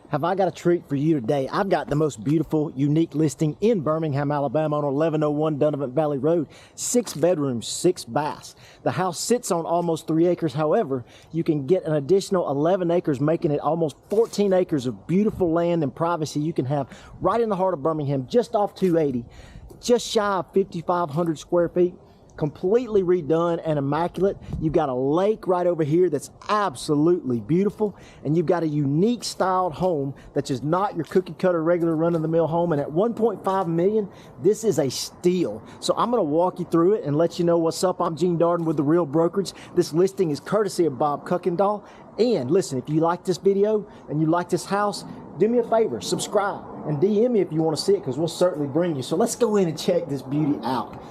Have I got a treat for you today? I've got the most beautiful, unique listing in Birmingham, Alabama on 1101 Dunnavant Valley Road. 6 bedrooms, 6 baths. The house sits on almost 3 acres. However, you can get an additional 11 acres, making it almost 14 acres of beautiful land and privacy you can have right in the heart of Birmingham, just off 280, just shy of 5,500 square feet. Completely redone and immaculate. You've got a lake right over here that's absolutely beautiful, and you've got a unique styled home that's just not your cookie cutter regular run-of-the-mill home. And at 1.5 million, this is a steal. So I'm going to walk you through it and let you know what's up. I'm Gene Darden with The Real Brokerage. This listing is courtesy of Bob Kuykendall. And listen, if you like this video and you like this house, do me a favor, subscribe and DM me if you want to see it, because we'll certainly bring you. So let's go in and check this beauty out.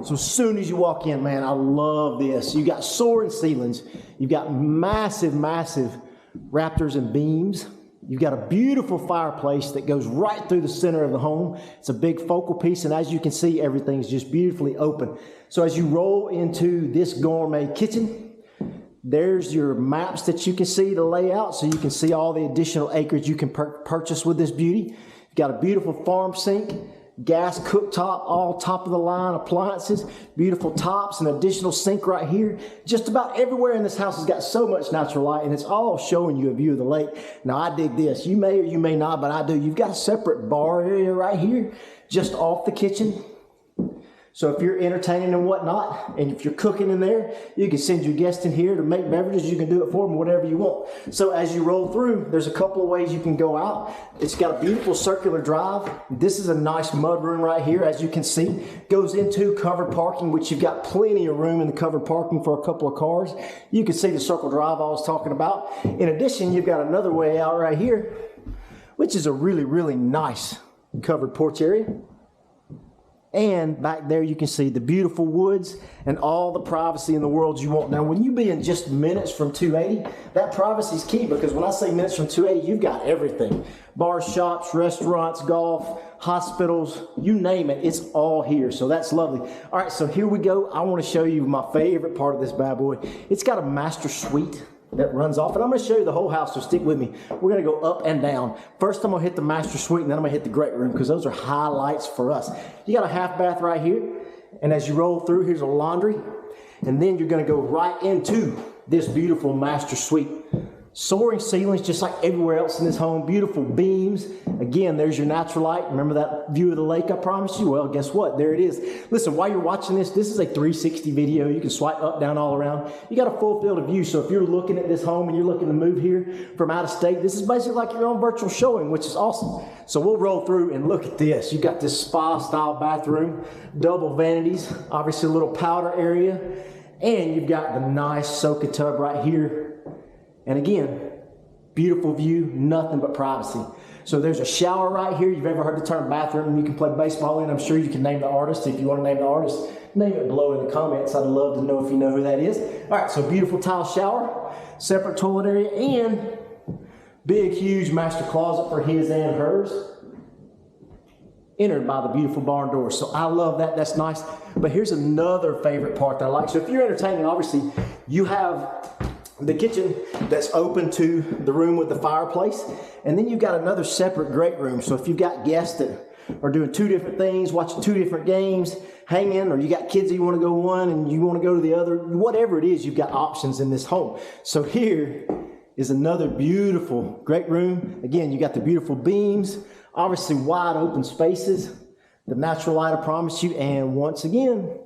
So as soon as you walk in, man, I love this. You got soaring ceilings. You've got massive, massive rafters and beams. You've got a beautiful fireplace that goes right through the center of the home. It's a big focal piece, and as you can see, everything's just beautifully open. So as you roll into this gourmet kitchen, there's your maps that you can see, the layout, so you can see all the additional acreage you can purchase with this beauty. You've got a beautiful farm sink, gas cooktop, all top of the line appliances, beautiful tops, an additional sink right here. Just about everywhere in this house has got so much natural light, and it's all showing you a view of the lake. Now I dig this. You may or you may not, but I do. You've got a separate bar area right here just off the kitchen. So if you're entertaining and whatnot, and if you're cooking in there, you can send your guests in here to make beverages. You can do it for them, whatever you want. So as you roll through, there's a couple of ways you can go out. It's got a beautiful circular drive. This is a nice mud room right here, as you can see. Goes into covered parking, which you've got plenty of room in the covered parking for a couple of cars. You can see the circle drive I was talking about. In addition, you've got another way out right here, which is a really, really nice covered porch area. And back there you can see the beautiful woods and all the privacy in the world you want. Now when you be in just minutes from 280, that privacy is key, because when I say minutes from 280, you've got everything. Bars, shops, restaurants, golf, hospitals, you name it, it's all here. So that's lovely. All right, so here we go. I want to show you my favorite part of this bad boy. It's got a master suite that runs off, and I'm going to show you the whole house, so stick with me. We're going to go up and down. First I'm going to hit the master suite, and then I'm going to hit the great room, because those are highlights for us. You got a half bath right here, and as you roll through, here's a laundry, and then you're going to go right into this beautiful master suite. Soaring ceilings just like everywhere else in this home. Beautiful beams. Again, there's your natural light. Remember that view of the lake I promised you? Well, guess what? There it is. Listen, while you're watching this is a 360 video. You can swipe up, down, all around. You got a full field of view. So if you're looking at this home and you're looking to move here from out of state, this is basically like your own virtual showing, which is awesome. So we'll roll through and look at this. You got this spa style bathroom, double vanities, obviously a little powder area, and you've got the nice soaking tub right here. And again, beautiful view, nothing but privacy. So there's a shower right here. You've ever heard the term bathroom? You can play baseball in. I'm sure you can name the artist. If you want to name the artist, name it below in the comments. I'd love to know if you know who that is. All right, so beautiful tile shower, separate toilet area, and big, huge master closet for his and hers. Entered by the beautiful barn door. So I love that. That's nice. But here's another favorite part that I like. So if you're entertaining, obviously, you have the kitchen that's open to the room with the fireplace, and then you've got another separate great room. So if you've got guests that are doing 2 different things, watching 2 different games, hanging, or you got kids that you want to go one and you want to go to the other, whatever it is, you've got options in this home. So here is another beautiful great room. Again, you got the beautiful beams, obviously wide open spaces, the natural light I promised you, and once again,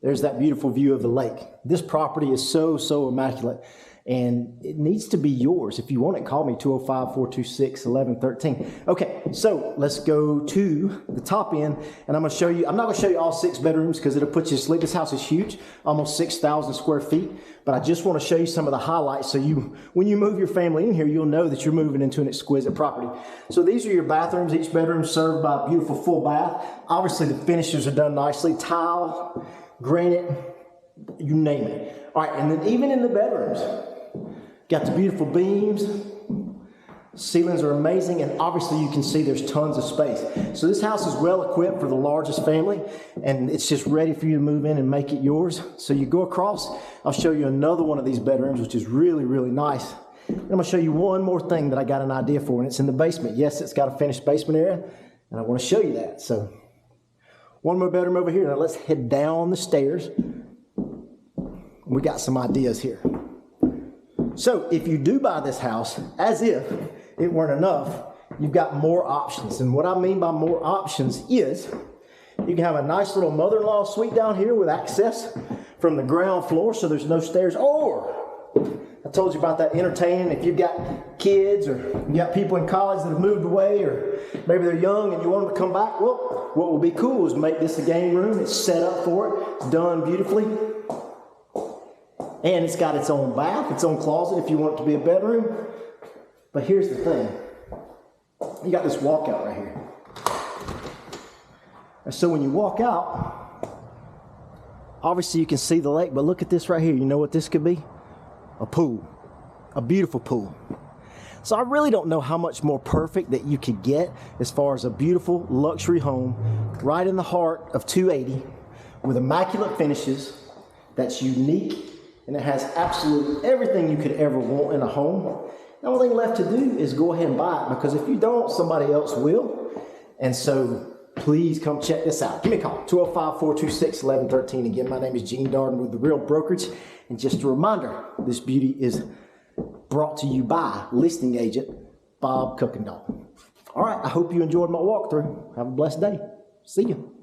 there's that beautiful view of the lake. This property is so, so immaculate, and it needs to be yours. If you want it, call me, 205-426-1113. Okay, so let's go to the top end, and I'm going to show you, I'm not going to show you all 6 bedrooms because it'll put you to sleep. This house is huge, almost 6,000 square feet, but I just want to show you some of the highlights so when you move your family in here, you'll know that you're moving into an exquisite property. So these are your bathrooms. Each bedroom served by a beautiful full bath. Obviously, the finishes are done nicely. Tile, granite, you name it. All right, and then even in the bedrooms, got the beautiful beams. Ceilings are amazing, and obviously you can see there's tons of space. So this house is well equipped for the largest family, and it's just ready for you to move in and make it yours. So you go across, I'll show you another one of these bedrooms, which is really, really nice. And I'm going to show you one more thing that I got an idea for, and it's in the basement. Yes, it's got a finished basement area, and I want to show you that. So one more bedroom over here. Now let's head down the stairs. We got some ideas here. So if you do buy this house, as if it weren't enough, you've got more options. And what I mean by more options is you can have a nice little mother-in-law suite down here with access from the ground floor, so there's no stairs. Or I told you about that entertaining. If you've got kids or you got people in college that have moved away, or maybe they're young and you want them to come back, well, what will be cool is make this a game room. It's set up for it. It's done beautifully. And it's got its own bath, its own closet if you want it to be a bedroom. But here's the thing. You got this walkout right here. And so when you walk out, obviously you can see the lake, but look at this right here. You know what this could be? A pool. A beautiful pool. So I really don't know how much more perfect that you could get as far as a beautiful luxury home right in the heart of 280 with immaculate finishes that's unique, and it has absolutely everything you could ever want in a home. The only thing left to do is go ahead and buy it, because if you don't, somebody else will. And so please come check this out. Give me a call, 205-426-1113. Again, my name is Gene Darden with The Real Brokerage. And just a reminder, this beauty is brought to you by listing agent Bob Kuykendall. All right, I hope you enjoyed my walkthrough. Have a blessed day. See you.